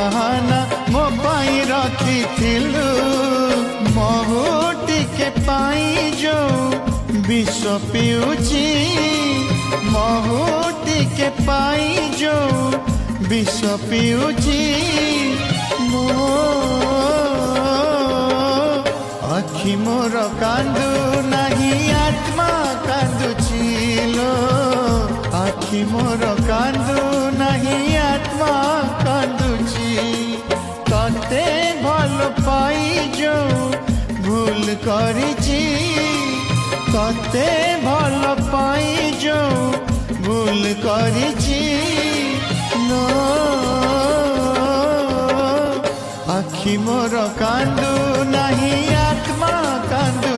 बाहाना मो पाई रखिथिलु महु टिके पाई जो विष पिउची महु टिके पाई जो विष पिउची मो आखि मोर कांदु नहीं आत्मा कांदुचिलो आखि मोर कांदु नहीं आत्मा कांदुची तते भल पाई जो भूल करिची तते भल पाई जो भूल करिची नो आखि मोर कांदु नहीं